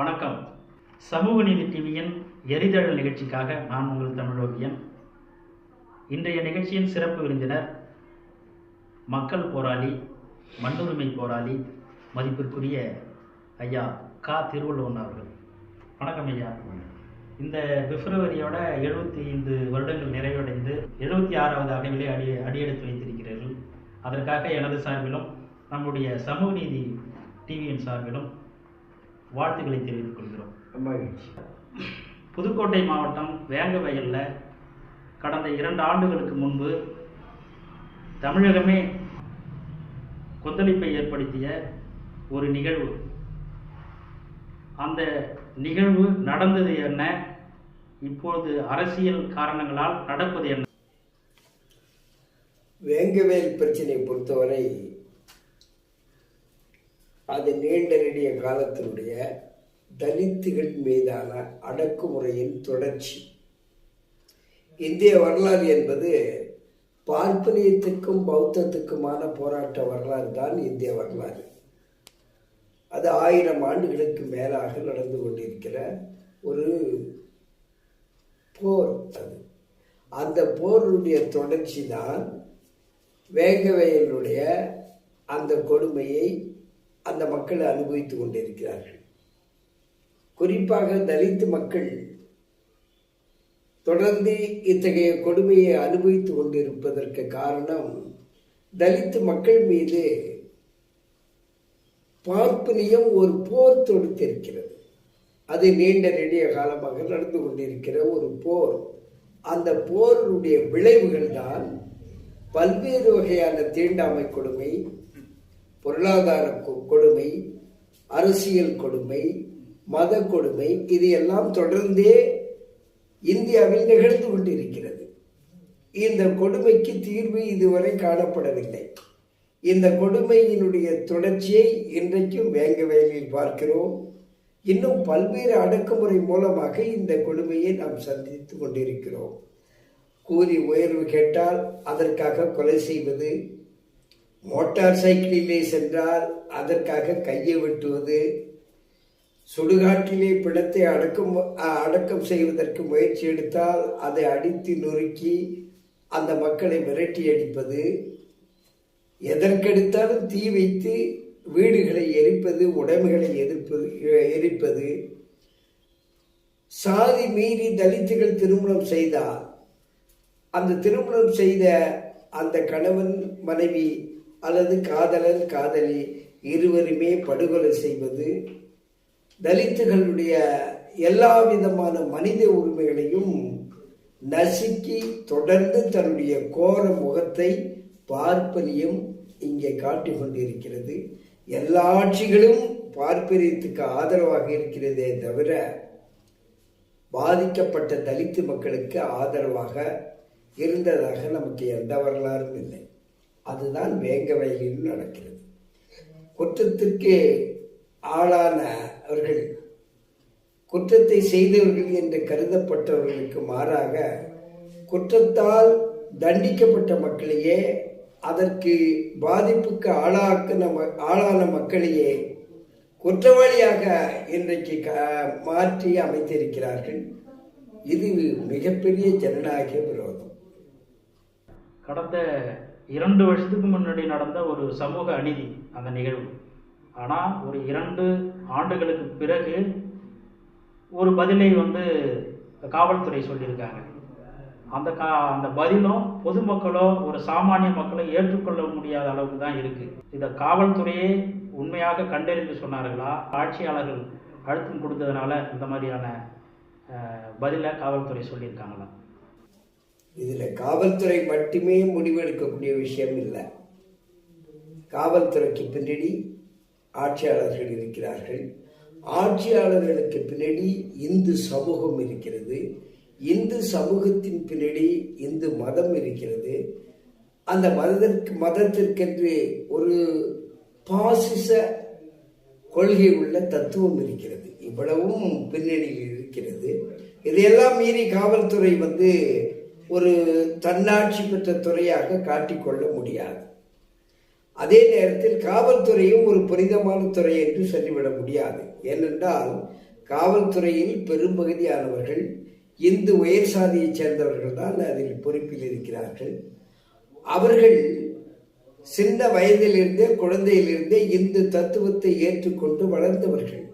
வணக்கம். சமூக நீதி டிவியின் எரிதழல் நிகழ்ச்சிக்காக நான் உங்கள் தமிழோவியன். இன்றைய நிகழ்ச்சியின் சிறப்பு விருந்தினர் மக்கள் போராளி, மண்ணுரிமை போராளி, மதிப்பிற்குரிய ஐயா கா. திருவள்ளுவன் அவர்கள். வணக்கம் ஐயா. இந்த பிப்ரவரியோட 75 வருடங்கள் நிறைவடைந்து 76வது அகவிலே அடியெடுத்து வைத்திருக்கிறீர்கள். அதற்காக எனது சார்பிலும் நம்முடைய சமூக நீதி டிவியின் சார்பிலும் வாழ்த்துக்களை தெரிவித்துக் கொள்கிறோம். புதுக்கோட்டை மாவட்டம் வேங்கவயலில் கடந்த 2 ஆண்டுகளுக்கு முன்பு தமிழகமே கொந்தளிப்பை ஏற்படுத்திய ஒரு நிகழ்வு. அந்த நிகழ்வு நடந்தது என்ன, இப்போது அரசியல் காரணங்களால் நடப்பது என்ன? வேங்கவேல் பிரச்சனை பொறுத்தவரை அது நீண்ட நெடிய காலத்தினுடைய தலித்துகள் மீதான அடக்குமுறையின் தொடர்ச்சி. இந்திய வரலாறு என்பது பார்ப்பனியத்திற்கும் பௌத்தத்துக்குமான போராட்ட வரலாறு தான் இந்திய வரலாறு. அது 1000 ஆண்டுகளுக்கு மேலாக நடந்து கொண்டிருக்கிற ஒரு போர். அந்த போருடைய தொடர்ச்சி தான் வேங்கவயலுடைய அந்த கொடுமையை அந்த மக்கள் அனுபவித்து கொண்டிருக்கிறார்கள். குறிப்பாக தலித்து மக்கள் தொடர்ந்து இத்தகைய கொடுமையை அனுபவித்து கொண்டிருப்பதற்கு காரணம், தலித்து மக்கள் மீது பார்ப்பனியம் ஒரு போர் தொடுத்திருக்கிறது. அது நீண்ட நெடிய காலமாக நடந்து கொண்டிருக்கிற ஒரு போர். அந்த போருடைய விளைவுகள் தான் பல்வேறு வகையான தீண்டாமை கொடுமை, பொருளாதார கொடுமை, அரசியல் கொடுமை, மத கொடுமை, இது எல்லாம் தொடர்ந்தே இந்தியாவில் நிகழ்ந்து கொண்டிருக்கிறது. இந்த கொடுமைக்கு தீர்வு இதுவரை காணப்படவில்லை. இந்த கொடுமையினுடைய தொடர்ச்சியை இன்றைக்கும் வேங்கவயலில் பார்க்கிறோம். இன்னும் பல்வேறு அடக்குமுறை மூலமாக இந்த கொடுமையை நாம் சந்தித்து கொண்டிருக்கிறோம். கூலி உயர்வு கேட்டால் அதற்காக கொலை செய்வது, மோட்டார் சைக்கிளிலே சென்றால் அதற்காக கையை வெட்டுவது, சுடுகாட்டிலே பிணத்தை அடக்கம் செய்வதற்கு முயற்சி எடுத்தால் அதை அடித்து நொறுக்கி அந்த மக்களை விரட்டி அடிப்பது, எதற்கெடுத்தாலும் தீ வைத்து வீடுகளை எரிப்பது, உடைமைகளை எரிப்பது, சாதி மீறி தலித்துகள் திருமணம் செய்தால் அந்த திருமணம் செய்த அந்த கணவன் மனைவி அல்லது காதலன் காதலி இருவருமே படுகொலை செய்வது, தலித்துகளுடைய எல்லா விதமான மனித உரிமைகளையும் நசுக்கி தொடர்ந்து தன்னுடைய கோர முகத்தை பார்ப்பனியம் இங்கே காட்டிக் கொண்டிருக்கிறது. எல்லா ஆட்சிகளும் பார்ப்பனியத்துக்கு ஆதரவாக இருக்கிறதே தவிர பாதிக்கப்பட்ட தலித்து மக்களுக்கு ஆதரவாக இருந்ததாக நமக்கு எந்த வரலாறும் இல்லை. அதுதான் வேங்கவயலில் நடக்கிறது. குற்றத்திற்கு ஆளானவர்கள், குற்றத்தை செய்தவர்கள் என்று கருதப்பட்டவர்களுக்கு மாறாக குற்றத்தால் தண்டிக்கப்பட்ட மக்களையே, அதற்கு பாதிப்புக்கு ஆளான மக்களையே குற்றவாளியாக இன்றைக்கு மாற்றி அமைத்திருக்கிறார்கள். இது மிகப்பெரிய ஜனநாயக விரோதம். கடந்த 2 வருஷத்துக்கு முன்னாடி நடந்த ஒரு சமூக அநீதி அந்த நிகழ்வு. ஆனால் ஒரு 2 ஆண்டுகளுக்கு பிறகு ஒரு பதிலை காவல்துறை சொல்லியிருக்காங்க. அந்த பதிலும் பொதுமக்களோ ஒரு சாமானிய மக்களோ ஏற்றுக்கொள்ள முடியாத அளவுக்கு தான் இருக்கு. இதை காவல்துறையே உண்மையாக கண்டறிந்து சொன்னார்களா, ஆட்சியாளர்கள் அழுத்தம் கொடுத்ததுனால இந்த மாதிரியான பதிலை காவல்துறை சொல்லியிருக்காங்களா? இதில் காவல்துறை மட்டுமே முடிவெடுக்கக்கூடிய விஷயம் இல்லை. காவல்துறைக்கு பின்னாடி ஆட்சியாளர்கள் இருக்கிறார்கள். ஆட்சியாளர்களுக்கு பின்னாடி இந்து சமூகம் இருக்கிறது. இந்து சமூகத்தின் பின்னாடி இந்து மதம் இருக்கிறது. அந்த மதத்திற்கென்று ஒரு பாசிச கொள்கை உள்ள தத்துவம் இருக்கிறது. இவ்வளவும் பின்னணியில் இருக்கிறது. இதையெல்லாம் மீறி காவல்துறை ஒரு தன்னாட்சி பெற்ற துறையாக காட்டிக்கொள்ள முடியாது. அதே நேரத்தில் காவல்துறையும் ஒரு புனிதமான துறை என்று சொல்லிவிட முடியாது. ஏனென்றால் காவல்துறையில் பெரும்பகுதியானவர்கள் இந்து உயர் சாதியைச் சேர்ந்தவர்கள் தான் அதில் பொறுப்பில் இருக்கிறார்கள். அவர்கள் சின்ன வயதிலிருந்தே, குழந்தையிலிருந்தே இந்து தத்துவத்தை ஏற்றுக்கொண்டு வளர்ந்தவர்கள்.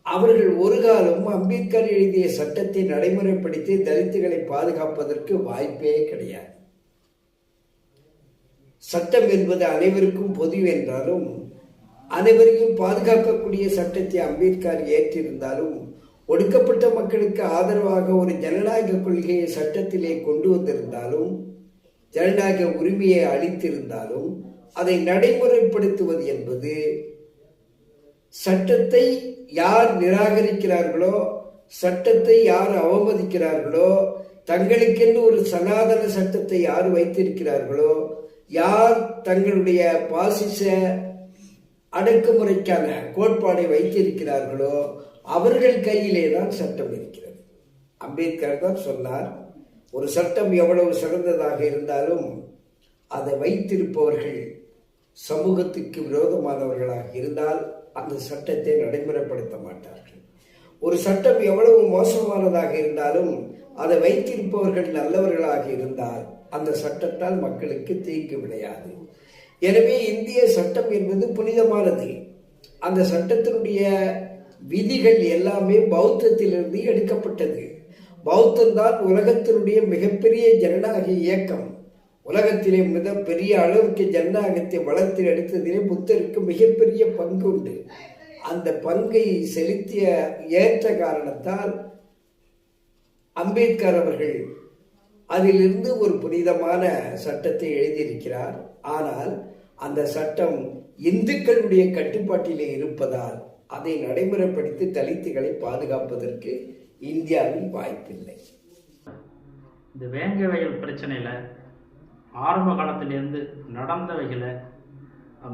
அவர்கள் ஒரு காலம் அம்பேத்கர் எழுதிய சட்டத்தை நடைமுறைப்படுத்தி தலித்துகளை பாதுகாப்பதற்கு வாய்ப்பே கிடையாது. சட்டம் என்பது அனைவருக்கும் பொது என்றாலும், அனைவரையும் பாதுகாக்கக்கூடிய சட்டத்தை அம்பேத்கர் ஏற்றிருந்தாலும், ஒடுக்கப்பட்ட மக்களுக்கு ஆதரவாக ஒரு ஜனநாயக கொள்கையை சட்டத்திலே கொண்டு வந்திருந்தாலும், ஜனநாயக உரிமையை அளித்திருந்தாலும், அதை நடைமுறைப்படுத்துவது என்பது சட்டத்தை யார் நிராகரிக்கிறார்களோ, சட்டத்தை யார் அவமதிக்கிறார்களோ, தங்களுக்கென்று ஒரு சனாதன சட்டத்தை யார் வைத்திருக்கிறார்களோ, யார் தங்களுடைய பாசிச அடக்குமுறைக்கான கோட்பாடை வைத்திருக்கிறார்களோ அவர்கள் கையிலே தான் சட்டம் இருக்கிறது. அம்பேத்கர் தான் சொன்னார், ஒரு சட்டம் எவ்வளவு சிறந்ததாக இருந்தாலும் அதை வைத்திருப்பவர்கள் சமூகத்துக்கு விரோதமானவர்களாக இருந்தால் அந்த சட்டத்தை நடைமுறைப்படுத்த மாட்டார்கள். ஒரு சட்டம் எவ்வளவு மோசமானதாக இருந்தாலும் அதை வைத்திருப்பவர்கள் நல்லவர்களாக இருந்தால் அந்த சட்டத்தால் மக்களுக்கு தீங்கு விளையாது. எனவே இந்திய சட்டம் என்பது புனிதமானது. அந்த சட்டத்தினுடைய விதிகள் எல்லாமே பௌத்தத்திலிருந்து எடுக்கப்பட்டது. பௌத்தம்தான் உலகத்தினுடைய மிகப்பெரிய ஜனநாயக இயக்கம். உலகத்திலே மிகப்பெரிய அளவுக்கு ஜனநாயகத்தை வளர்த்து எடுத்ததிலே புத்தருக்கு மிகப்பெரிய பங்கு உண்டு. அந்த பங்கை செலுத்திய ஏற்ற காரணத்தால் அம்பேத்கர் அவர்கள் அதிலிருந்து ஒரு புனிதமான சட்டத்தை எழுதியிருக்கிறார். ஆனால் அந்த சட்டம் இந்துக்களுடைய கட்டுப்பாட்டிலே இருப்பதால் அதை நடைமுறைப்படுத்தி தலித்துகளை பாதுகாப்பதற்கு இந்தியாவில் வாய்ப்பில்லை. இந்த வேங்கை வயல் பிரச்சனையில் ஆரம்ப காலத்திலேருந்து நடந்தவைகளை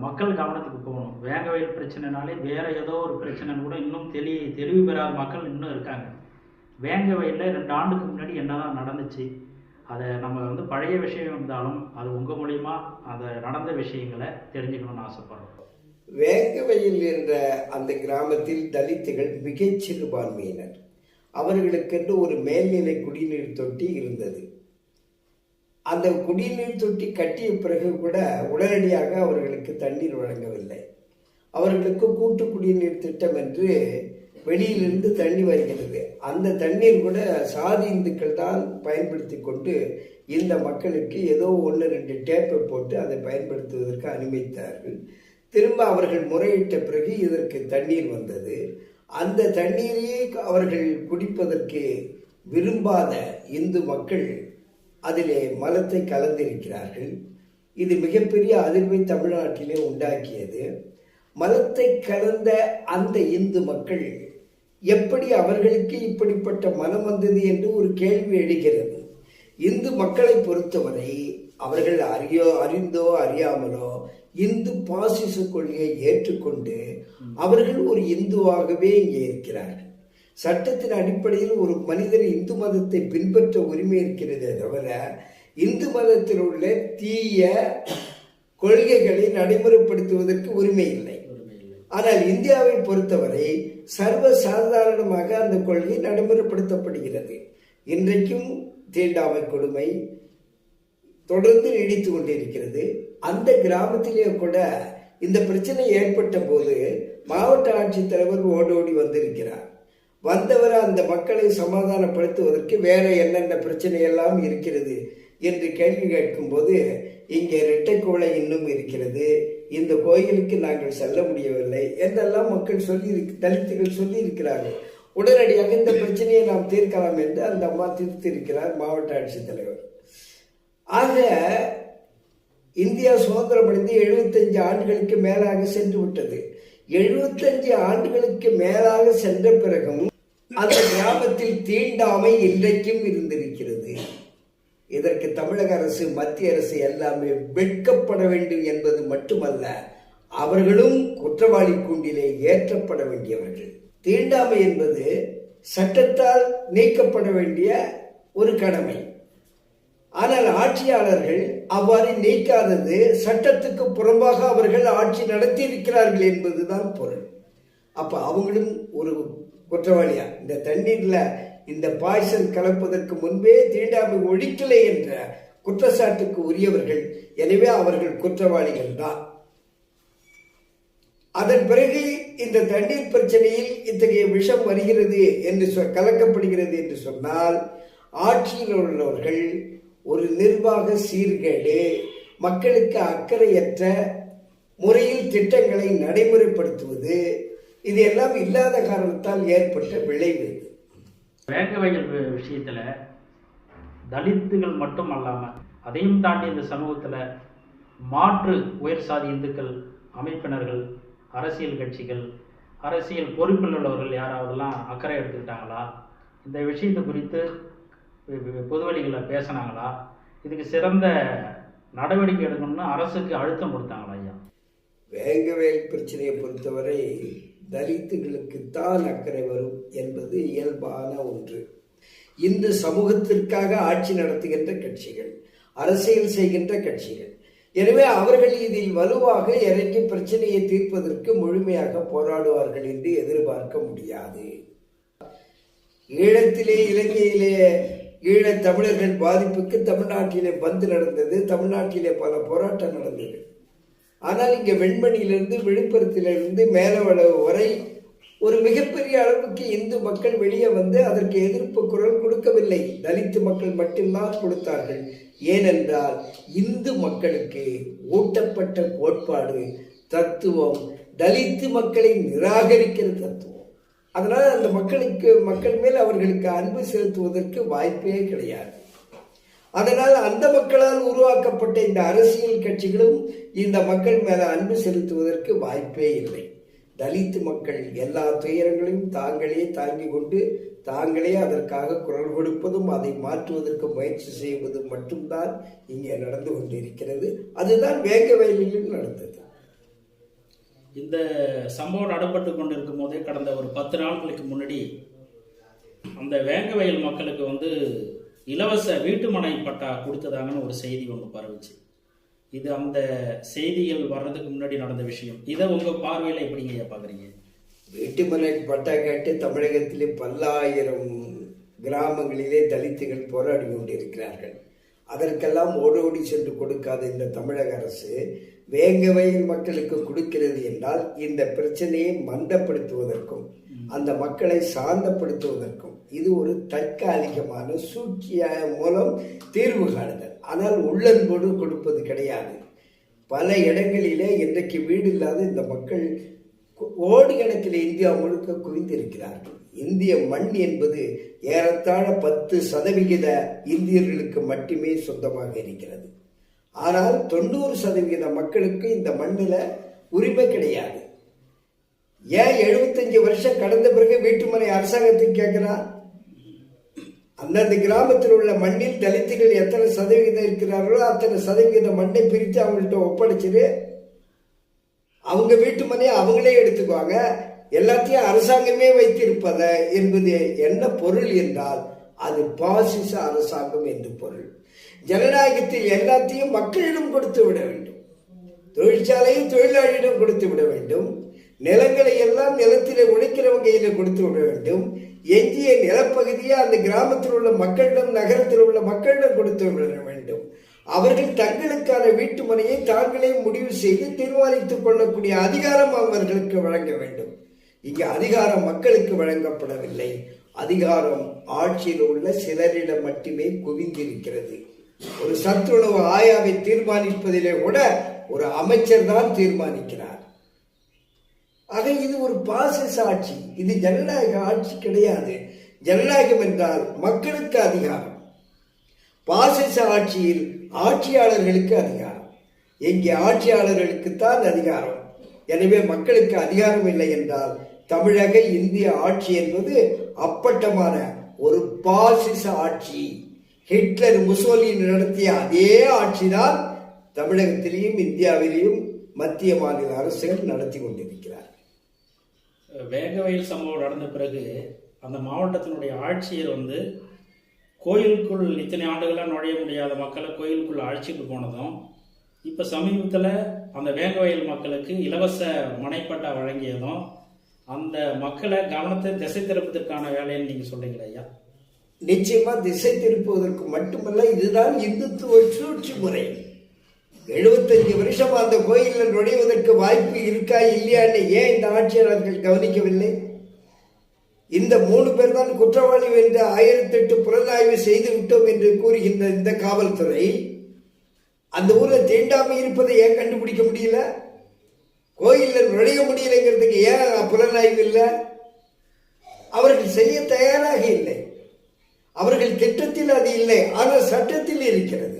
மக்கள் கவனத்துக்கு போகணும். வேங்கை வயல் பிரச்சனைனாலே வேற ஏதோ ஒரு பிரச்சனைன்னு கூட இன்னும் தெளிவு பெறாத மக்கள் இன்னும் இருக்காங்க. வேங்கை வயலில் 2 ஆண்டுக்கு முன்னாடி என்னதான் நடந்துச்சு, அதை நம்ம பழைய விஷயம் இருந்தாலும் அது உங்கள் மூலியமா அதை நடந்த விஷயங்களை தெரிஞ்சுக்கணும்னு ஆசைப்படுறோம். வேங்கவயல் என்ற அந்த கிராமத்தில் தலித்துகள் மிகச் சிறுபான்மையினர். அவர்களுக்கென்று ஒரு மேல்நிலை குடிநீர் தொட்டி இருந்தது. அந்த குடிநீர் தொட்டி கட்டிய பிறகு கூட உடனடியாக அவர்களுக்கு தண்ணீர் வழங்கவில்லை. அவர்களுக்கு கூட்டு குடிநீர் திட்டம் என்று வெளியிலிருந்து தண்ணி வருகிறது. அந்த தண்ணீர் கூட சாதி இந்துக்கள் தான் பயன்படுத்தி கொண்டு இந்த மக்களுக்கு ஏதோ 1-2 டேப்பை போட்டு அதை பயன்படுத்துவதற்கு அனுமதித்தார்கள். திரும்ப அவர்கள் முறையிட்ட பிறகு இதற்கு தண்ணீர் வந்தது. அந்த தண்ணீரையே அவர்கள் குடிப்பதற்கு விரும்பாத இந்து மக்கள் அதிலே மலத்தை கலந்திருக்கிறார்கள். இது மிகப்பெரிய அதிர்வை தமிழ்நாட்டிலே உண்டாக்கியது. மலத்தை கலந்த அந்த இந்து மக்கள் எப்படி அவர்களுக்கு இப்படிப்பட்ட மனம் வந்தது என்று ஒரு கேள்வி எழுகிறது. இந்து மக்களை பொறுத்தவரை அவர்கள் அறிந்தோ அறியாமலோ இந்து பாசிச கொள்கையை ஏற்றுக்கொண்டு அவர்கள் ஒரு இந்துவாகவே இங்கே இருக்கிறார்கள். சட்டத்தின் அடிப்படையில் ஒரு மனிதன் இந்து மதத்தை பின்பற்ற உரிமை இருக்கிறதே தவிர இந்து மதத்தில் உள்ள தீய கொள்கைகளை நடைமுறைப்படுத்துவதற்கு உரிமை இல்லை. ஆனால் இந்தியாவை பொறுத்தவரை சர்வ சாதாரணமாக அந்த கொள்கை நடைமுறைப்படுத்தப்படுகிறது. இன்றைக்கும் தீண்டாமை கொடுமை தொடர்ந்து நீடித்து கொண்டிருக்கிறது. அந்த கிராமத்திலே கூட இந்த பிரச்சனை ஏற்பட்ட போது மாவட்ட ஆட்சித்தலைவர் ஓடோடி வந்திருக்கிறார். வந்தவர் அந்த மக்களை சமாதானப்படுத்துவதற்கு வேற என்னென்ன பிரச்சனை எல்லாம் இருக்கிறது என்று கேள்வி கேட்கும் போது, இங்கே இரட்டை கோளை இன்னும் இருக்கிறது, இந்த கோயிலுக்கு நாங்கள் செல்ல முடியவில்லை என்றெல்லாம் மக்கள் தலித்துகள் சொல்லி இருக்கிறார்கள். உடனடியாக இந்த பிரச்சனையை நாம் தீர்க்கலாம் என்று அந்த அம்மா தீர்த்திருக்கிறார் மாவட்ட ஆட்சித்தலைவர். ஆக இந்தியா சுதந்திரமடைந்து 75 ஆண்டுகளுக்கு மேலாக சென்று விட்டது. 75 ஆண்டுகளுக்கு மேலாக சென்ற பிறகும் அந்த கிராமத்தில் தீண்டாமை இன்றைக்கும் இருந்திருக்கிறது. இதற்கு தமிழக அரசு, மத்திய அரசு எல்லாமே வெட்கப்பட வேண்டும் என்பது மட்டுமல்ல, அவர்களும் குற்றவாளி கூண்டிலே ஏற்றப்பட வேண்டியவர்கள். தீண்டாமை என்பது சட்டத்தால் நீக்கப்பட வேண்டிய ஒரு கடமை. ஆனால் ஆட்சியாளர்கள் அவ்வாறு நீக்காதது சட்டத்துக்கு புறம்பாக அவர்கள் ஆட்சி நடத்தி இருக்கிறார்கள் என்பதுதான் பொருள். அப்ப அவங்களும் ஒரு குற்றவாளியா, இந்த தண்ணீர்ல இந்த பாய்சன் கலப்பதற்கு முன்பே தீண்டாமை ஒழிக்கலை என்ற குற்றச்சாட்டுக்கு உரியவர்கள். எனவே அவர்கள் குற்றவாளிகள் தான். அதன் பிறகு இந்த தண்ணீர் பிரச்சனையில் இத்தகைய விஷம் வருகிறது என்று கலக்கப்படுகிறது என்று சொன்னால், ஆட்சியில் உள்ளவர்கள் ஒரு நிர்வாக சீர்கேடு, மக்களுக்கு அக்கறையற்ற முறையில் திட்டங்களை நடைமுறைப்படுத்துவது, இது எல்லாம் இல்லாத காரணத்தால் ஏற்பட்ட விளைவு. வேங்கவயல் விஷயத்துல தலித்துகள் மட்டும் அல்லாமல் அதையும் தாண்டி இந்த சமூகத்தில் மாற்று உயர் சாதி இந்துக்கள் அமைப்பினர்கள், அரசியல் கட்சிகள், அரசியல் பொறுப்பில் உள்ளவர்கள் யாராவதெல்லாம் அக்கறை எடுத்துக்கிட்டாங்களா? இந்த விஷயத்தை குறித்து பொதுவெளிகளில் பேசினாங்களா? இதுக்கு சிறந்த நடவடிக்கை எடுக்கணும்னு அரசுக்கு அழுத்தம் கொடுத்தாங்களா? ஐயா, வேங்கவேல் பிரச்சனையை பொறுத்தவரை தலித்துகளுக்குத்தான் அக்கறை வரும் என்பது இயல்பான ஒன்று. இந்து சமூகத்திற்காக ஆட்சி நடத்துகின்ற கட்சிகள், அரசியல் செய்கின்ற கட்சிகள். எனவே அவர்கள் இதில் வலுவாக இறங்கி பிரச்சனையை தீர்ப்பதற்கு முழுமையாக போராடுவார்கள் என்று எதிர்பார்க்க முடியாது. ஈழத்திலே, இலங்கையிலே ஈழத் தமிழர்கள் பாதிப்புக்கு தமிழ்நாட்டிலே பந்து நடந்தது, தமிழ்நாட்டிலே பல போராட்டம் நடந்தது. ஆனால் இங்கே வெண்மணியிலிருந்து விழுப்புரத்திலிருந்து மேலவளவு வரை ஒரு மிகப்பெரிய அளவுக்கு இந்து மக்கள் வெளியே வந்து அதற்கு எதிர்ப்பு குரல் கொடுக்கவில்லை. தலித்து மக்கள் மட்டும்தான் கொடுத்தார்கள். ஏனென்றால் இந்து மக்களுக்கு ஊட்டப்பட்ட கோட்பாடு, தத்துவம் தலித்து மக்களை நிராகரிக்கிற தத்துவம். அதனால் அந்த மக்கள் மேல் அவர்களுக்கு அன்பு செலுத்துவதற்கு வாய்ப்பே கிடையாது. அதனால் அந்த மக்களால் உருவாக்கப்பட்ட இந்த அரசியல் கட்சிகளும் இந்த மக்கள் மேல அன்பு செலுத்துவதற்கு வாய்ப்பே இல்லை. தலித்து மக்கள் எல்லா துயரங்களையும் தாங்களே தாங்கிக் கொண்டு தாங்களே அதற்காக குரல் கொடுப்பதும் அதை மாற்றுவதற்கு முயற்சி செய்வதும் மட்டும்தான் இங்கே நடந்து கொண்டிருக்கிறது. அதுதான் வேங்கவயலிலும் நடந்தது. இந்த சம்பவம் நடைபெற்று கொண்டிருக்கும் போதே கடந்த ஒரு 10 நாட்களுக்கு முன்னாடி அந்த வேங்கவயல் மக்களுக்கு இலவச வீட்டுமனை பட்டா கொடுத்ததாங்கன்னு ஒரு செய்தி ஒன்று பரவுச்சு. இது அந்த செய்திகள் வர்றதுக்கு முன்னாடி நடந்த விஷயம். இதை உங்க பார்வையில எப்படிங்க பாக்குறீங்க? வீட்டுமனை பட்டா கேட்டு தமிழகத்திலே பல்லாயிரம் கிராமங்களிலே தலித்துகள் போராடி கொண்டிருக்கிறார்கள். அதற்கெல்லாம் ஓடோடி சென்று கொடுக்காத இந்த தமிழக அரசு வேங்கவயல் மக்களுக்கு கொடுக்கிறது என்றால் இந்த பிரச்சனையை மந்தப்படுத்துவதற்கும் அந்த மக்களை சாந்தப்படுத்துவதற்கும் இது ஒரு தற்காலிகமான சூழ்ச்சிய மூலம் தீர்வு காணுதல். ஆனால் உள்ளன்போடு கொடுப்பது கிடையாது. பல இடங்களிலே இன்றைக்கு வீடு இல்லாத இந்த மக்கள் கோடிக்கணக்கில் இந்தியா முழுக்க குவிந்திருக்கிறார்கள். இந்திய மண் என்பது ஏறத்தாழ 10% இந்தியர்களுக்கு மட்டுமே சொந்தமாக இருக்கிறது. ஆனால் 90% மக்களுக்கு இந்த மண்ணில் உரிமை கிடையாது. ஏன் 75 வருஷம் கடந்த பிறகு வீட்டுமனை அரசாங்கத்துக்கு கேட்கிறார்? அந்தந்த கிராமத்தில் உள்ள மண்ணில் தலித்துகள் எத்தனை சதவிகிதம் இருக்கிறார்களோ அத்தனை சதவிகித மண்ணை பிரித்து அவங்கள்ட்ட ஒப்படைச்சிரு. அவங்க வீட்டுமனையை அவங்களே எடுத்துக்குவாங்க. எல்லாத்தையும் அரசாங்கமே வைத்திருப்பத என்பது என்ன பொருள் என்றால் அது பாசிச அரசாங்கம் என்று பொருள். ஜனநாயகத்தில் எல்லாத்தையும் மக்களிடம் கொடுத்து விட வேண்டும். தொழிற்சாலையும் தொழிலாளியிடம் கொடுத்து விட வேண்டும். நிலங்களை எல்லாம் நிலத்திலே உழைக்கிறவங்க கையில கொடுத்து விட வேண்டும். எஞ்சிய நிலப்பகுதியை அந்த கிராமத்தில் உள்ள மக்களிடம், நகரத்தில் உள்ள மக்களிடம் கொடுத்து விட வேண்டும். அவர்கள் தங்களுக்கான வீட்டு மனையை தாங்களே முடிவு செய்து தீர்மானித்துக் கொள்ளக்கூடிய அதிகாரம் அவர்களுக்கு வழங்க வேண்டும். இங்கு அதிகாரம் மக்களுக்கு வழங்கப்படவில்லை. அதிகாரம் ஆட்சியில் உள்ள சிலரிடம் மட்டுமே குவிந்திருக்கிறது. ஒரு சத்துணவு ஆயாவை தீர்மானிப்பதிலே கூட ஒரு அமைச்சர் தான் தீர்மானிக்கிறார். ஆக இது ஒரு பாசிச ஆட்சி. இது ஜனநாயக ஆட்சி கிடையாது. ஜனநாயகம் என்றால் மக்களுக்கு அதிகாரம். பாசிச ஆட்சியில் ஆட்சியாளர்களுக்கு அதிகாரம். இங்கே ஆட்சியாளர்களுக்குத்தான் அதிகாரம். எனவே மக்களுக்கு அதிகாரம் இல்லை என்றால் தமிழக இந்திய ஆட்சி என்பது அப்பட்டமான ஒரு பாசிச ஆட்சி. ஹிட்லர், முசோலினி நடத்திய அதே ஆட்சிதான் தமிழகத்திலேயும் இந்தியாவிலேயும் மத்திய மாநில அரசுகள் நடத்தி கொண்டிருக்கிறார். வேங்கவயல் சம்பவம் நடந்த பிறகு அந்த மாவட்டத்தினுடைய ஆட்சியர் கோயிலுக்குள் இத்தனை ஆண்டுகளாக நுழைய முடியாத மக்களை கோயிலுக்குள்ள அழைச்சிட்டு போனதும், இப்போ சமீபத்தில் அந்த வேங்கவயல் மக்களுக்கு இலவச மனைப்பட்டா வழங்கியதும், அந்த மக்களை கவனத்தை திசை திருப்பதற்கான வேலைன்னு நீங்க சொல்றீங்களா ஐயா? நிச்சயமா திசை திருப்புவதற்கு மட்டுமல்ல, இதுதான் இந்துத்துவ சூழ்ச்சி முறை. 75 வருஷம் அந்த கோயிலில் நுழைவதற்கு வாய்ப்பு இருக்கா இல்லையான்னு ஏன் இந்த ஆட்சியாளர்கள் கவனிக்கவில்லை? இந்த 3 பேர் தான் குற்றவாளி என்று 1008 புலனாய்வு செய்து விட்டோம் என்று கூறுகின்ற இந்த காவல்துறை அந்த ஊரில் தீண்டாமை இருப்பதை ஏன் கண்டுபிடிக்க முடியல? கோயிலில் நுழைய முடியலைங்கிறதுக்கு ஏன் புலனாய்வு இல்லை? அவர்கள் செய்ய தயாராக இல்லை. அவர்கள் திட்டத்தில் அது இல்லை, ஆனால் சட்டத்தில் இருக்கிறது.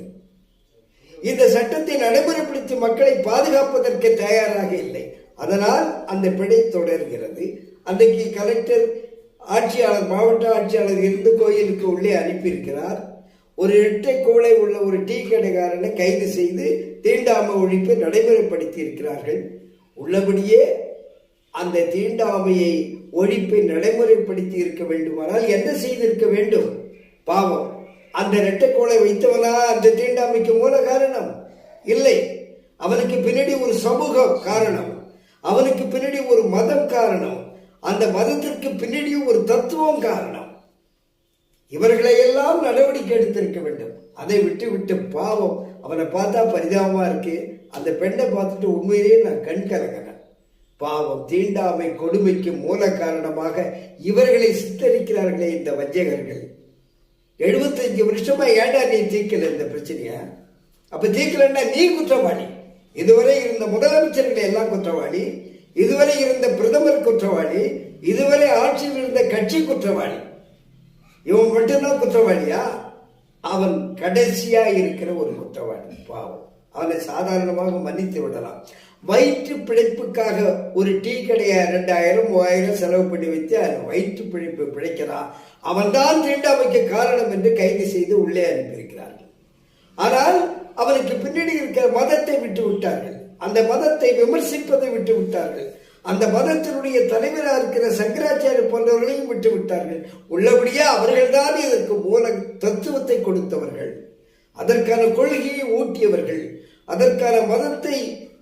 இந்த சட்டத்தை நடைமுறைப்படுத்தி மக்களை பாதுகாப்பதற்கு தயாராக இல்லை. அதனால் அந்த பிழை தொடர்கிறது. அன்றைக்கு கலெக்டர் ஆட்சியாளர், மாவட்ட ஆட்சியாளர் இருந்து கோயிலுக்கு உள்ளே அனுப்பியிருக்கிறார். ஒரு இரட்டை கோளை உள்ள ஒரு டீ கடைக்காரனை கைது செய்து தீண்டாமை ஒழிப்பை நடைமுறைப்படுத்தி இருக்கிறார்கள். உள்ளபடியே அந்த தீண்டாமையை ஒழிப்பை நடைமுறைப்படுத்தி இருக்க வேண்டுமானால் என்ன செய்திருக்க வேண்டும்? பாவம், அந்த இரட்டைக்கோளை வைத்தவனா அந்த தீண்டாமைக்கு மூல காரணம்? இல்லை. அவனுக்கு பின்னாடி ஒரு சமூக காரணம், அவனுக்கு பின்னாடி ஒரு மதம் காரணம், அந்த மதத்திற்கு பின்னாடி ஒரு தத்துவம் காரணம். இவர்களை எல்லாம் நடவடிக்கை எடுத்திருக்க வேண்டும். அதை விட்டு பாவம், அவனை பார்த்தா பரிதாபமா இருக்கு. அந்த பெண்ணை பார்த்துட்டு உண்மையிலேயே நான் கண் கலங்கினேன். பாவம், தீண்டாமை கொடுமைக்கு மூல காரணமாக இவர்களை சித்தரிக்கிறார்களே இந்த வஞ்சகர்கள். 75 வருஷமா ஏண்டா நீ தீர்க்கல இந்த பிரச்சனைய? அப்ப தீர்க்கலன்னா நீ குற்றவாளி. இதுவரை இருந்த முதலமைச்சர்கள் எல்லாம் குற்றவாளி, இதுவரை இருந்த பிரதமர் குற்றவாளி, இதுவரை ஆட்சியில் இருந்த கட்சி குற்றவாளி. இவன் மட்டும்தான் குற்றவாளியா? அவன் கடைசியா இருக்கிற ஒரு குற்றவாளி. பாவம், அவனை சாதாரணமாக மன்னித்து விடலாம். வயிற்று பிழைப்புக்காக ஒரு டீ கடையை 2000 3000 செலவு பண்ணி வைத்து அவன் வயிற்று பிழைப்பு பிழைக்கிறான். அவன் தான் தீண்டாமைக்கு காரணம் என்று கைது செய்து உள்ளே அனுப்பியிருக்கிறார்கள். ஆனால் அவனுக்கு பின்னாடி இருக்கிற மதத்தை விட்டு விட்டார்கள். அந்த மதத்தை விமர்சிப்பதை விட்டு விட்டார்கள். அந்த மதத்தினுடைய தலைவராக இருக்கிற சங்கராச்சாரிய போன்றவர்களையும் விட்டு விட்டார்கள். உள்ளபடியே அவர்கள்தான் இதற்கு மூல தத்துவத்தை கொடுத்தவர்கள், அதற்கான கொள்கையை ஊட்டியவர்கள், அதற்கான மதத்தை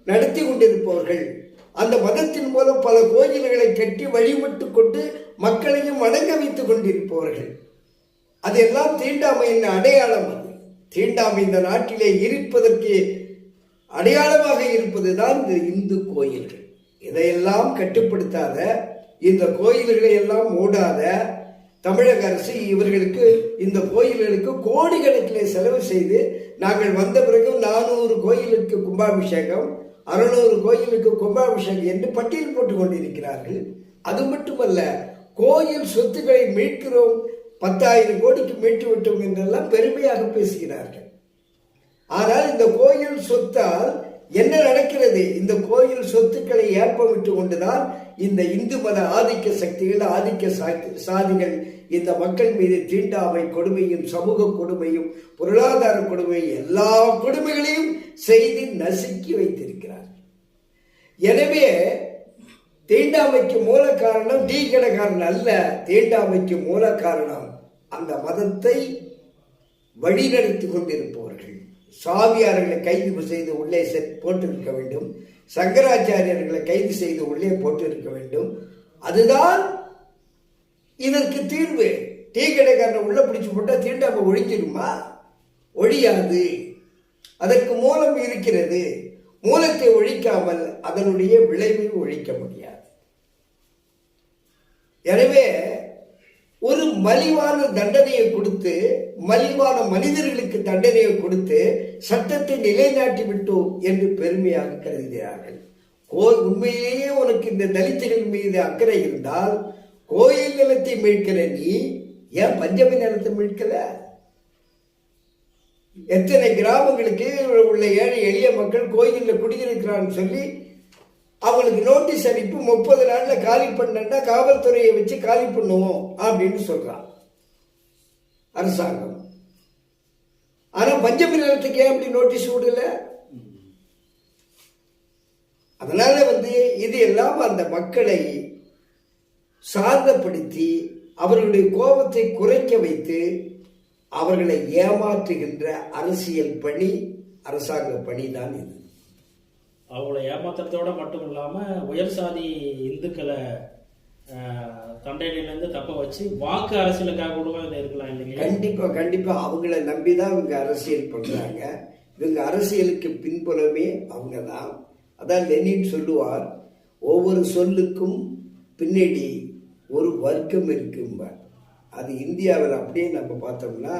நடத்தி கொண்டிருப்பவர்கள். அந்த மதத்தின் மூலம் பல கோயில்களை கட்டி வழிபட்டு கொண்டு மக்களையும் வணங்க வைத்துக் கொண்டிருப்பவர்கள். அதெல்லாம் தீண்டாமையின் அடையாளம். அது தீண்டாமை இந்த நாட்டிலே இருப்பதற்கு அடையாளமாக இருப்பதுதான் இந்த இந்து கோயில்கள். இதையெல்லாம் கட்டுப்படுத்தாத, இந்த கோயில்களை எல்லாம் மூடாத தமிழக அரசு இவர்களுக்கு, இந்த கோயில்களுக்கு கோடிக்கணக்கிலே செலவு செய்து, நாங்கள் வந்த பிறகு 400 கோயிலுக்கு கும்பாபிஷேகம், 600 கோயிலுக்கு கும்பாபிஷேகம் என்று பட்டியல் போட்டுக் கொண்டிருக்கிறார்கள். அது மட்டுமல்ல, கோயில் சொத்துக்களை மீட்கிறோம், 10,000 கோடிக்கு மீட்டு விட்டோம் என்றெல்லாம் பெருமையாக பேசுகிறார்கள். ஆனால் இந்த கோயில் சொத்தால் என்ன நடக்கிறது? இந்த கோயில் சொத்துக்களை ஏற்பவிட்டு கொண்டுதான் இந்த இந்து மத ஆதிக்க சக்திகள், ஆதிக்க சாதிகள் இந்த மக்கள் மீது தீண்டாமை கொடுமையும், சமூக கொடுமையும், பொருளாதார கொடுமையும், எல்லா கொடுமைகளையும் செய்து நசுக்கி வைத்திருக்கிறார். எனவே தீண்டாமைக்கு மூல காரணம் டீ கடைக்காரன் அல்ல. தீண்டாமைக்கு மூல காரணம் அந்த மதத்தை வழிநடத்தி கொண்டிருப்பவர்கள். சாமியார்களை கைது செய்து உள்ளே போட்டிருக்க வேண்டும், சங்கராச்சாரியர்களை கைது செய்து உள்ளே போட்டிருக்க வேண்டும். அதுதான் இதற்கு தீர்வு. டீ கடைக்காரனை உள்ள பிடிச்சு போட்டா தீண்டாமை ஒழிஞ்சிருமா? ஒழியாது. அதற்கு மூலம் இருக்கிறது. மூலத்தை ஒழிக்காமல் அதனுடைய விளைவை ஒழிக்க முடியாது. எனவே ஒரு மலிவான தண்டனையை கொடுத்து, மலிவான மனிதர்களுக்கு தண்டனையை கொடுத்து சட்டத்தை நிலைநாட்டி விட்டோம் என்று பெருமையாக கருதுகிறார்கள். உண்மையிலேயே உனக்கு இந்த தலித்துகள் மீது அக்கறை இருந்தால் கோயில் நிலத்தை மீட்கிற நீ ஏன் பஞ்சமி நிலத்தை மீட்கல? எத்தனை கிராமங்களுக்கு உள்ள ஏழை எளிய மக்கள் கோயிலில் குடியிருக்கிறான்னு சொல்லி அவங்களுக்கு நோட்டீஸ் அனுப்பி 30 நாள்ல காலி பண்ணா காவல்துறையை வச்சு காலி பண்ணுவோம் அப்படின்னு சொல்றான் அரசாங்கம். ஆனா பஞ்சமி நிலத்துக்கு ஏன் அப்படி நோட்டீஸ் விடல? அதனால இது எல்லாம் அந்த மக்களை சாந்தப்படுத்தி அவர்களுடைய கோபத்தை குறைக்க வைத்து அவர்களை ஏமாற்றுகின்ற அரசியல் பணி, அரசாங்க பணி தான் இது. அவங்கள ஏமாத்துறதோட மட்டும் இல்லாமல் உயர் சாதி இந்துக்களை தண்டையிலேருந்து தப்ப வச்சு வாக்கு அரசியலுக்காக கூட இதை இருக்கலாம் இல்லைங்களா? கண்டிப்பா கண்டிப்பா அவங்கள நம்பிதான் இவங்க அரசியல் பண்றாங்க. இவங்க அரசியலுக்கு பின்புலமே அவங்க தான். அதான் லெனின் சொல்லுவார், ஒவ்வொரு சொல்லுக்கும் பின்னாடி ஒரு வர்க்கம் இருக்கும்பார். அது இந்தியாவில் அப்படியே நம்ம பார்த்தோம்னா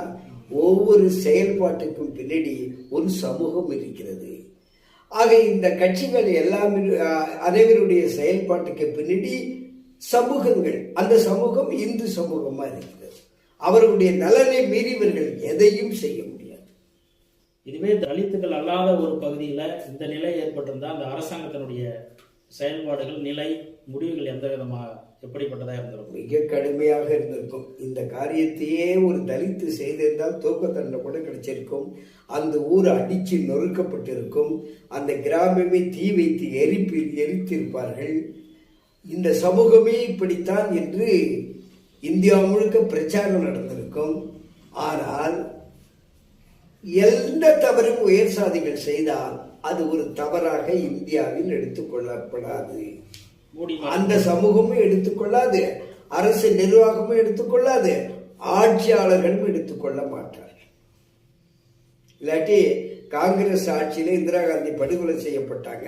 ஒவ்வொரு செயல்பாட்டுக்கும் பின்னாடி ஒரு சமூகம் இருக்கிறது. ஆக இந்த கட்சிகள் எல்லாமே அனைவருடைய செயல்பாட்டுக்கு பின்னாடி சமூகங்கள், அந்த சமூகம் இந்து சமூகமா இருக்கிறது. அவர்களுடைய நலனை மீறி இவர்கள் எதையும் செய்ய முடியாது. இதுவே தலித்துகள் அல்லாத ஒரு பகுதியில் இந்த நிலை ஏற்பட்டிருந்தா அந்த அரசாங்கத்தினுடைய செயல்பாடுகள், நிலை, முடிவுகள் எந்த விதமாக எப்படிப்பட்டதாக இருந்திருக்கும்? மிக கடுமையாக இருந்திருக்கும். இந்த காரியத்தையே ஒரு தலித்து செய்திருந்தால் தூக்க தண்டனை கூட கிடைச்சிருக்கும். அந்த ஊர் அடிச்சு நொறுக்கப்பட்டிருக்கும். அந்த கிராமமே தீ வைத்து எரித்திருப்பார்கள். இந்த சமூகமே இப்படித்தான் என்று இந்தியா முழுக்க பிரச்சாரம் நடந்திருக்கும். ஆனால் எந்த தவறும் உயர் சாதிகள் செய்தால் அது ஒரு தவறாக இந்தியாவில் எடுத்துக்கொள்ளப்படாது. அந்த சமூகமும் எடுத்துக்கொள்ளாது, அரசு நிர்வாகமும் எடுத்துக்கொள்ளாது, ஆட்சியாளர்களும் எடுத்துக்கொள்ள மாட்டார்கள். இல்லாட்டி காங்கிரஸ் ஆட்சியில இந்திரா காந்தி படுகொலை செய்யப்பட்டாங்க.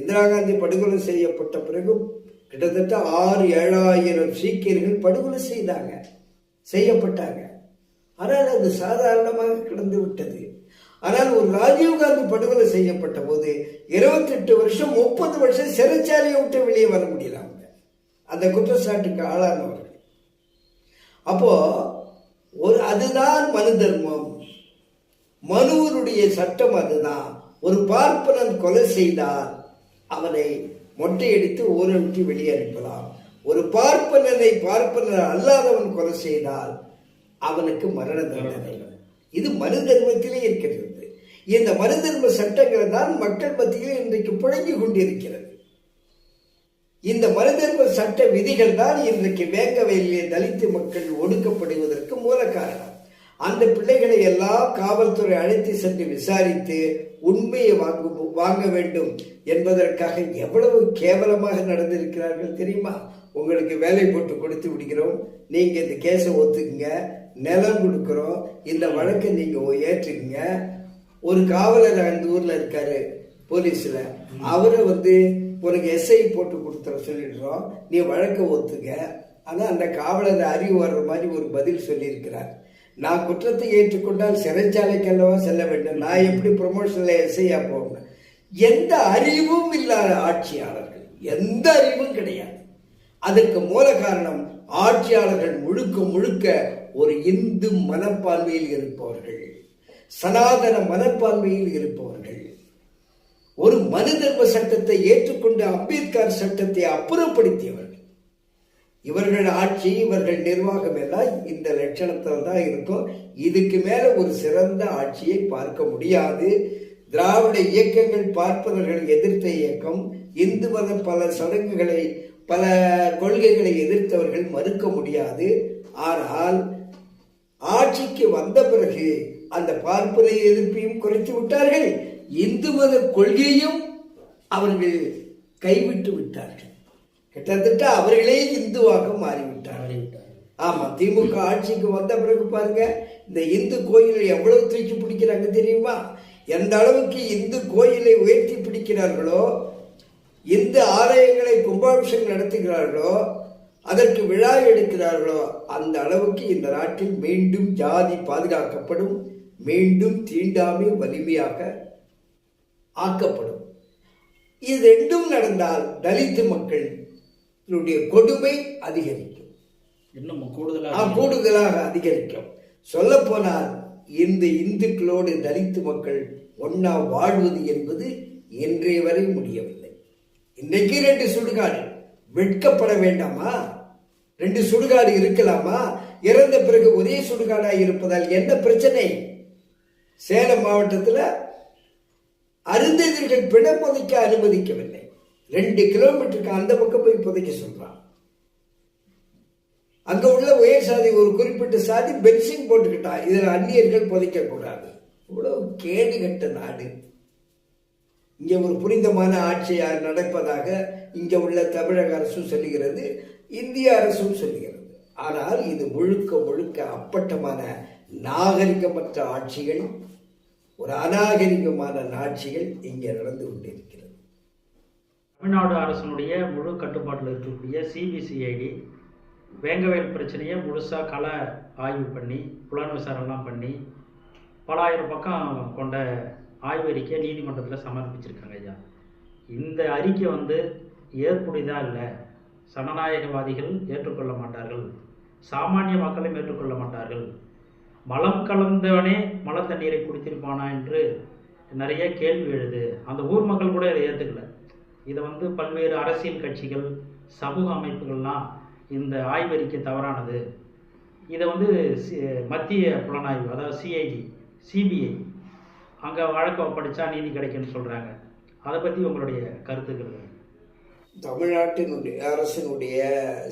இந்திரா காந்தி படுகொலை செய்யப்பட்ட பிறகு கிட்டத்தட்ட 6,000-7,000 சீக்கியர்கள் படுகொலை செய்யப்பட்டாங்க. ஆனால் அது சாதாரணமாக கிடந்து விட்டது. ஆனால் ஒரு ராஜீவ்காந்தி படுகொலை செய்யப்பட்ட போது 28 வருஷம் 30 வருஷம் சிறைச்சாலையை விட்டு வெளியே வர முடியல அந்த குற்றச்சாட்டுக்கு ஆளானவர்கள். அப்போ அதுதான் மனு தர்மம், மனுவனுடைய சட்டம் அதுதான். ஒரு பார்ப்பனன் கொலை செய்தால் அவனை மொட்டையடித்து ஊரை விட்டு வெளியே அனுப்பலாம். ஒரு பார்ப்பனர் அல்லாதவன் கொலை செய்தால் அவனுக்கு மரண தண்டனை. இது மனு தர்மத்திலே இருக்கிறது. இந்த மனு தர்ம சட்டங்கள் தான் மக்கள் மத்தியில் இன்றைக்கு புழங்கி கொண்டிருக்கிறது. இந்த மனு தர்ம சட்ட விதிகள் தான் இன்றைக்கு வேங்கவயலிலே தலித்து மக்கள் ஒடுக்கப்படுவதற்கு மூல காரணம். அந்த பிள்ளைகளை எல்லாம் காவல்துறை அழைத்து சென்று விசாரித்து உண்மையை வாங்க வேண்டும் என்பதற்காக எவ்வளவு கேவலமாக நடந்திருக்கிறார்கள் தெரியுமா? உங்களுக்கு வேலை போட்டு கொடுத்து விடுகிறோம், நீங்க இந்த கேஸை ஒத்துக்குங்க, நிலம் கொடுக்கிறோம், இந்த வழக்கை நீங்க ஏற்றுக்குங்க. ஒரு காவலர் அந்த ஊர்ல இருக்காரு போலீஸ்ல, அவரை உனக்கு எஸ்ஐ போட்டு கொடுத்துற சொல்லிடுறோம், நீ வழக்கை ஒத்துக்க. ஆனா அந்த காவலர் அறிவு வர்ற மாதிரி ஒரு பதில் சொல்லியிருக்கிறார். நான் குற்றத்தை ஏற்றுக்கொண்டால் சிறைச்சாலைக்கு அல்லவா செல்ல வேண்டும், நான் எப்படி ப்ரொமோஷன்ல எஸ்ஐயா போகணும்? எந்த அறிவும் இல்லாத ஆட்சியாளர்கள், எந்த அறிவும் கிடையாது. அதற்கு மூல காரணம் ஆட்சியாளர்கள் முழுக்க ஒரு இந்து மனப்பான்மையில் இருப்பவர்கள், சனாதன மனப்பான்மையில் இருப்பவர்கள். ஒரு மனு தர்ம சட்டத்தை ஏற்றுக்கொண்டு அம்பேத்கர் சட்டத்தை அப்புறப்படுத்தியவர்கள். இவர்கள் ஆட்சி, இவர்கள் நிர்வாகம் எல்லாம் இந்த லட்சணத்தில் தான் இருக்கும். இதுக்கு மேல ஒரு சிறந்த ஆட்சியை பார்க்க முடியாது. திராவிட இயக்கங்கள் பார்ப்பவர்கள் எதிர்த்த இயக்கம், இந்து மத பல சடங்குகளை பல கொள்கைகளை எதிர்த்தவர்கள் மறுக்க முடியாது. ஆனால் ஆட்சிக்கு வந்த பிறகு அந்த பார்ப்பன எதிர்ப்பையும் குறைத்து விட்டார்கள், இந்து மத கொள்கையும் அவர்கள் கைவிட்டு விட்டார்கள். கிட்டத்தட்ட அவர்களே இந்துவாக மாறிவிட்டார்கள். ஆமா, திமுக ஆட்சிக்கு வந்த பிறகு பாருங்க, இந்த இந்து கோயிலை எவ்வளவு தூக்கி பிடிக்கிறாங்க தெரியுமா? எந்த அளவுக்கு இந்து கோயிலை உயர்த்தி பிடிக்கிறார்களோ, இந்து ஆலயங்களை கும்பாபிஷேகம் நடத்துகிறார்களோ, அதற்கு விழா எடுக்கிறார்களோ, அந்த அளவுக்கு இந்த நாட்டில் மீண்டும் ஜாதி பாதுகாக்கப்படும், மீண்டும் தீண்டாமை வலிமையாக ஆக்கப்படும். இது ரெண்டும் நடந்தால் தலித்து மக்களுடைய கொடுமை அதிகரிக்கும், இன்னும் கூடுதலாக அதிகரிக்கும். சொல்ல போனால் இந்த இந்துக்களோடு தலித்து மக்கள் ஒன்னா வாழ்வது என்பது இன்றைய வரை முடியவில்லை. இன்றைக்கு 2 சுடுகாடு, வெட்கப்பட வேண்டாமா? 2 சுடுகாடு இருக்கலாமா? இறந்த பிறகு ஒரே சுடுகாடாக இருப்பதால் என்ன பிரச்சனை? சேலம் மாவட்டத்தில் அருந்ததியர்கள் பிணம் புதைக்க அனுமதிக்கவில்லை. 2 கிலோமீட்டருக்கு அந்த பக்கம் போய் புதைக்க சொல்றான். அங்க உள்ள உயர் சாதி ஒரு குறிப்பிட்ட சாதி பென்சிங் போட்டுக்கிட்டான், இதுல அந்நியர்கள் புதைக்க கூடாது. இவ்வளவு கேடு கட்ட நாடு. இங்க ஒரு புனிதமான ஆட்சியார் நடப்பதாக இங்க உள்ள தமிழக அரசு சொல்லுகிறது. இந்திய அரசும் சொல்லுகிறது. ஆனால் இது முழுக்க முழுக்க அப்பட்டமான நாகரிகமற்ற ஆட்சிகள், ஒரு அநாகரிகமான ஆட்சிகள் இங்கே நடந்து கொண்டிருக்கிறது. தமிழ்நாடு அரசினுடைய முழு கட்டுப்பாட்டில் இருக்கக்கூடிய சிபிசிஐடி வேங்கவேல் பிரச்சனையை முழுசாக கள ஆய்வு பண்ணி புலன் விசாரணைலாம் பண்ணி பல ஆயிரம் பக்கம் கொண்ட ஆய்வறிக்கையை நீதிமன்றத்தில் சமர்ப்பிச்சிருக்காங்க ஐயா. இந்த அறிக்கை ஏற்புடையதா இல்லை, சனநாயகவாதிகள் ஏற்றுக்கொள்ள மாட்டார்கள், சாமானிய மக்களும் ஏற்றுக்கொள்ள மாட்டார்கள், மலம் கலந்தவனே மல தண்ணீரை குடித்திருப்பானா என்று நிறைய கேள்வி எழுது. அந்த ஊர் மக்கள் கூட இதை ஏற்றுக்கல. இதை பல்வேறு அரசியல் கட்சிகள், சமூக அமைப்புகள்லாம் இந்த ஆய்வறிக்கை தவறானது, இதை மத்திய புலனாய்வு அதாவது சிஐடி சிபிஐ அங்கே வழக்கு ஒப்படைச்சா நீதி கிடைக்கும்னு சொல்கிறாங்க. அதை பற்றி உங்களுடைய கருத்துக்கள்? தமிழ்நாட்டினுடைய அரசினுடைய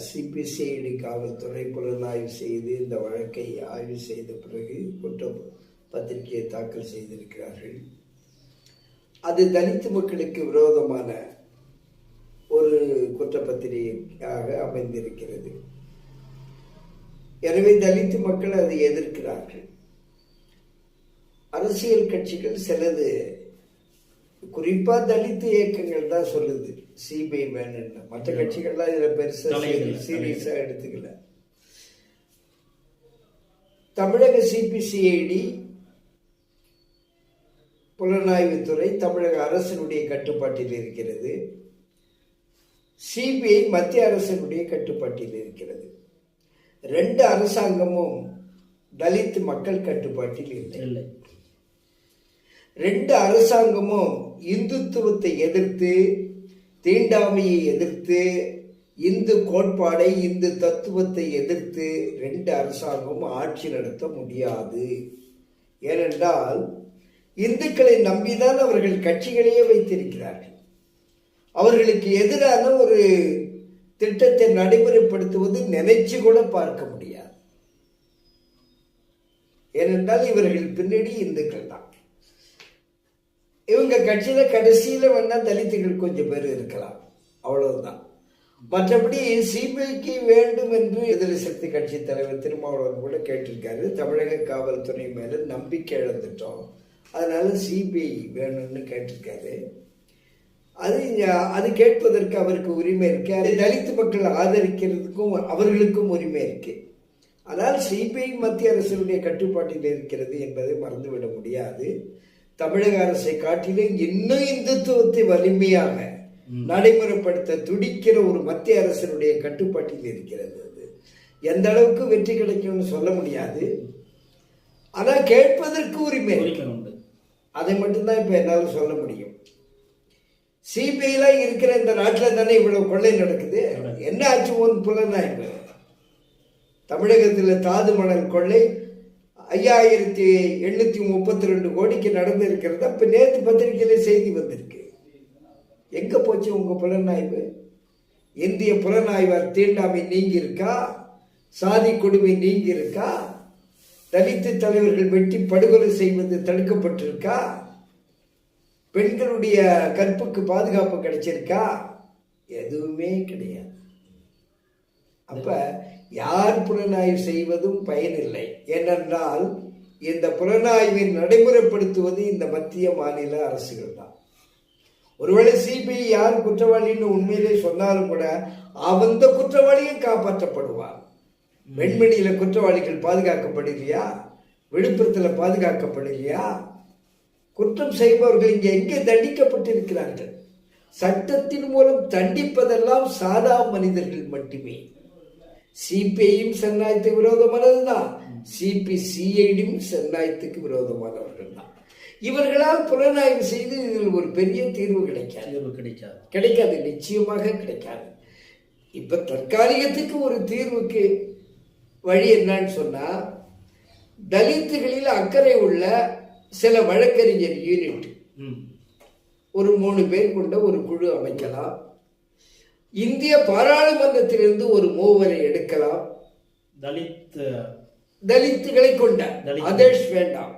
சிபிசிஐடி காவல்துறை புலனாய்வு செய்து இந்த வழக்கை ஆய்வு செய்த பிறகு குற்ற பத்திரிகையை தாக்கல் செய்திருக்கிறார்கள். அது தலித்து மக்களுக்கு விரோதமான ஒரு குற்றப்பத்திரிகையாக அமைந்திருக்கிறது. எனவே தலித்து மக்கள் அதை எதிர்க்கிறார்கள். அரசியல் கட்சிகள் சிலது, குறிப்பா தலித்து இயக்கங்கள் தான் சொல்லுது சிபிஐ வேணும்னு. மற்ற கட்சிகள்லாம் இதுல பெருசா சீரியஸா எடுத்துக்கல. தமிழக சிபிசிஐடி புலனாய்வுத்துறை தமிழக அரசினுடைய கட்டுப்பாட்டில் இருக்கிறது. சிபிஐ மத்திய அரசினுடைய கட்டுப்பாட்டில் இருக்கிறது. ரெண்டு அரசாங்கமும் தலித் மக்கள் கட்டுப்பாட்டில் இல்லை. ரெண்டு அரசாங்கமும் இந்துத்துவத்தை எதிர்த்து, தீண்டாமையை எதிர்த்து, இந்து கோட்பாடை, இந்து தத்துவத்தை எதிர்த்து ரெண்டு அரசாங்கமும் ஆட்சி நடத்த முடியாது. ஏனென்றால் இந்துக்களை நம்பிதான் அவர்கள் கட்சிகளையே வைத்திருக்கிறார்கள். அவர்களுக்கு எதிரான ஒரு திட்டத்தை நடைமுறைப்படுத்துவது நினைச்சு கூட பார்க்க முடியாது. ஏனென்றால் இவர்கள் பின்னாடி இந்துக்கள் தான். இவங்க கட்சியில கடைசியில வேணா தலித்துகள் கொஞ்சம் பேர் இருக்கலாம், அவ்வளவுதான். மற்றபடி சிபிஐக்கு வேண்டும் என்று எதிரி சக்தி கட்சி தலைவர் திருமாவளவன் கூட கேட்டிருக்காரு. தமிழக காவல்துறை மேல நம்பிக்கை இழந்துட்டோம், அதனால சிபிஐ வேணும்னு கேட்டிருக்காரு. அது கேட்பதற்கு அவருக்கு உரிமை இருக்கு. அதை தலித்து மக்கள் ஆதரிக்கிறதுக்கும் அவர்களுக்கும் உரிமை இருக்கு. ஆனால் சிபிஐ மத்திய அரசினுடைய கட்டுப்பாட்டில் இருக்கிறது என்பதை மறந்துவிட முடியாது. தமிழக அரசை காட்டிலும் இன்னும் இந்துத்துவத்தை வலிமையாக நடைமுறைப்படுத்த துடிக்கிற ஒரு மத்திய அரசினுடைய கட்டுப்பாட்டில் இருக்கிறது. அது எந்த அளவுக்கு வெற்றி கிடைக்கும்னு சொல்ல முடியாது. ஆனா கேட்பதற்கு உரிமை உண்டு. அதை மட்டும்தான் இப்ப என்னால சொல்ல முடியும். சிபிஐல இருக்கிற இந்த நாட்டில் தானே இவ்வளவு கொள்ளை நடக்குது. என்ன ஆச்சு ஒன் புலனாய்வு? தமிழகத்தில் தாது மணல் கொள்ளை 5832 கோடிக்கு நடந்து இருக்கிறது. அப்ப நேற்று பத்திரிகையில செய்தி வந்திருக்கு. எங்க போச்சு உங்க புலனாய்வு? இந்திய புலனாய்வார் தீண்டாமை நீங்கி இருக்கா? சாதி கொடுமை நீங்கி இருக்கா? தலித்து தலைவர்கள் வெட்டி படுகொலை செய்வது தடுக்கப்பட்டிருக்கா? பெண்களுடைய கற்புக்கு பாதுகாப்பு கிடைச்சிருக்கா? எதுவுமே கிடையாது. அப்ப யார் புலனாய்வு செய்வதும் பயனில்லை. ஏனென்றால் இந்த புலனாய்வை நடைமுறைப்படுத்துவது இந்த மத்திய மாநில அரசுகள் தான். ஒருவேளை சிபிஐ யார் குற்றவாளின்னு உண்மையிலே சொன்னாலும் கூட அந்த குற்றவாளியும் காப்பாற்றப்படுவார். வெண்மணியில குற்றவாளிகள் பாதுகாக்கப்படலையா? விழுப்புரத்தில் பாதுகாக்கப்படலையா? குற்றம் செய்பவர்கள் இங்கே எங்கே தண்டிக்கப்பட்டிருக்கிறார்கள்? சட்டத்தின் மூலம் தண்டிப்பதெல்லாம் சாதா மனிதர்கள் மட்டுமே. சிபிஐயும் சன்னாயத்துக்கு விரோதமானதுதான், சிபிசிஐடியும் சன்னாயத்துக்கு விரோதமானவர்கள் தான். இவர்களால் புலனாய்வு செய்து இதில் ஒரு பெரிய தீர்வு கிடைக்காது, நிச்சயமாக கிடைக்காது. இப்ப தற்காலிகத்துக்கு ஒரு தீர்வுக்கு வழி என்னன்னு சொன்னா, தலித்துகளில் அக்கறை உள்ள சில வழக்கறிஞர் யூனிட் ஒரு 3 பேர் கொண்ட ஒரு குழு அமைக்கலாம். இந்திய பாராளுமன்றத்திலிருந்து ஒரு மூவரை எடுக்கலாம். தலித்துகளை கொண்ட, அதேஷ் வேண்டாம்,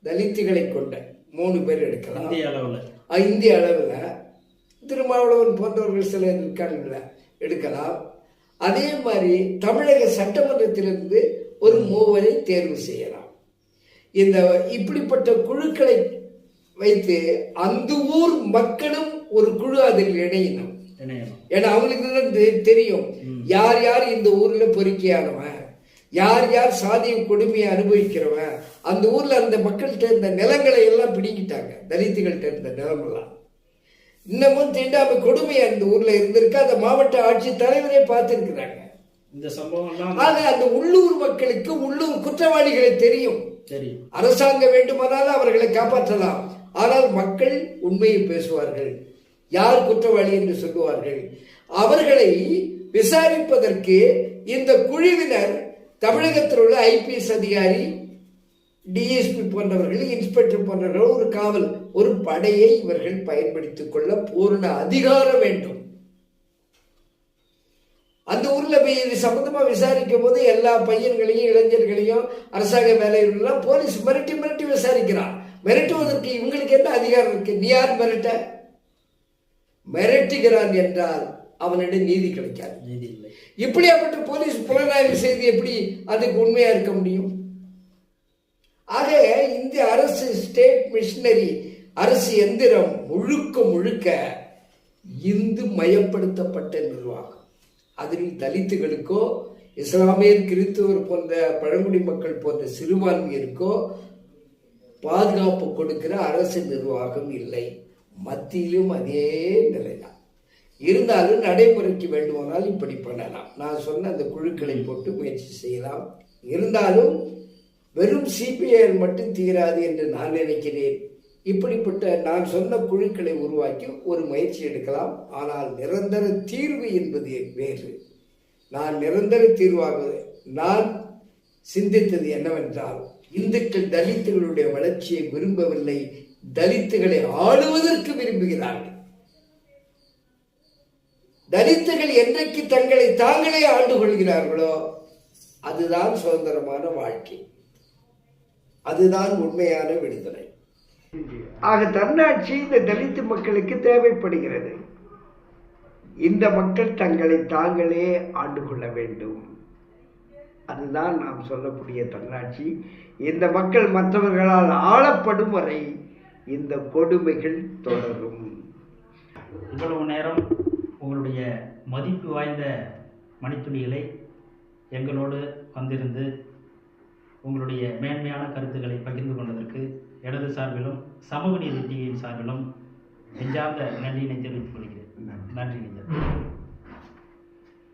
தலித்துகளை கொண்ட 3 பேர் எடுக்கலாம். இந்திய அளவில் திருமாவளவன் போன்றவர்கள் சிலர் இருக்காங்கல்ல, எடுக்கலாம். அதே மாதிரி தமிழக சட்டமன்றத்திலிருந்து ஒரு மூவரை தேர்வு செய்யலாம். இந்த இப்படிப்பட்ட குழுக்களை வைத்து அந்த ஊர் மக்களும் ஒரு குழு அதில் இணையணும். ஏன்னா அவங்களுக்கு தெரியும் யார் யார் இந்த ஊர்ல பொறுக்கியானவன், யார் யார் சாதிய கொடுமையை அனுபவிக்கிறவன். அந்த ஊர்ல அந்த மக்கள்கிட்ட இருந்த நிலங்களை எல்லாம் பிடிக்கிட்டாங்க. தலித்துகள்கிட்ட இருந்த நிலமெல்லாம் இன்னமும் தீண்டாமை கொடுமை அந்த ஊர்ல இருந்திருக்கு. அந்த மாவட்ட ஆட்சி தலைவரே பார்த்திருக்கிறாங்க இந்த சம்பவம். ஆக அந்த உள்ளூர் மக்களுக்கு உள்ளூர் குற்றவாளிகளை தெரியும். அரசாங்கம் வேண்டுமானாலும் அவர்களை காப்பாற்றலாம். ஆனால் மக்கள் உண்மையை பேசுவார்கள், யார் குற்றவாளி என்று சொல்லுவார்கள். அவர்களை விசாரிப்பதற்கு இந்த குழுவினர் தமிழகத்தில் உள்ள ஐபிஎஸ் அதிகாரி, டிஎஸ்பி போன்றவர்கள், இன்ஸ்பெக்டர் போன்றவர்கள், ஒரு காவல், ஒரு படையை இவர்கள் பயன்படுத்திக் கொள்ள பூர்ண அதிகாரம் வேண்டும். அந்த ஊர்ல இது சம்பந்தமா விசாரிக்கும் போது எல்லா பையன்களையும் இளைஞர்களையும் அரசாங்க வேலையிலாம் போலீஸ் மிரட்டி மிரட்டி விசாரிக்கிறான். மிரட்டுவதற்கு இவங்களுக்கு என்ன அதிகாரம் இருக்கு? நீ யார் மிரட்ட? மிரட்டுகிறான் என்றால் அவனிடம் நீதி கிடைக்காது. இப்படியாப்பட்ட போலீஸ் புலனாய்வு செய்து எப்படி அதுக்கு உண்மையா இருக்க முடியும்? ஆக இந்திய அரசு ஸ்டேட் மிஷினரி அரசு எந்திரம் முழுக்க முழுக்க இந்து மயப்படுத்தப்பட்ட நிர்வாகம். அதில் தலித்துகளுக்கோ இஸ்லாமியர், கிறிஸ்துவர் போன்ற பழங்குடி மக்கள் போன்ற சிறுபான்மையருக்கோ பாதுகாப்பு கொடுக்கிற அரசு நிர்வாகம் இல்லை. மத்தியிலும் அதே நிலைதான். இருந்தாலும் நடைமுறைக்கு வேண்டுமானால் இப்படி பண்ணலாம். நான் சொன்ன அந்த குழுக்களை போட்டு முயற்சி செய்யலாம். இருந்தாலும் வெறும் சிபிஐ மட்டும் தீராது என்று நான் நினைக்கிறேன். இப்படிப்பட்ட நான் சொன்ன குழுக்களை உருவாக்கி ஒரு முயற்சி எடுக்கலாம். ஆனால் நிரந்தர தீர்வு என்பது வேறு. நான் நிரந்தர தீர்வாக நான் சிந்தித்தது என்னவென்றால், இந்துக்கள் தலித்துகளுடைய வளர்ச்சியை விரும்பவில்லை, தலித்துகளை ஆளுவதற்கு விரும்புகிறார்கள். தலித்துகள் என்றைக்கு தங்களை தாங்களே ஆண்டு கொள்கிறார்களோ அதுதான் சுதந்திரமான வாழ்க்கை, அதுதான் உண்மையான விடுதலை. ஆக தன்னாட்சி இந்த தலித்து மக்களுக்கு தேவைப்படுகிறது. இந்த மக்கள் தங்களை தாங்களே ஆண்டு கொள்ள வேண்டும். அதுதான் நாம் சொல்லக்கூடிய தன்னாட்சி. இந்த மக்கள் மற்றவர்களால் ஆளப்படும் வரை இந்த கொடுமைகள் தொடரும். இவ்வளவு நேரம் உங்களுடைய மதிப்பு வாய்ந்த மணித்துளிகளை எங்களோடு வந்திருந்து உங்களுடைய மேன்மையான கருத்துக்களை பகிர்ந்து கொண்டதற்கு எனது சார்பிலும் சமூக நீதி டிவியின் சார்பிலும் நெஞ்சார்ந்த நன்றியினை தெரிவித்துக் கொள்கிறேன். நன்றி.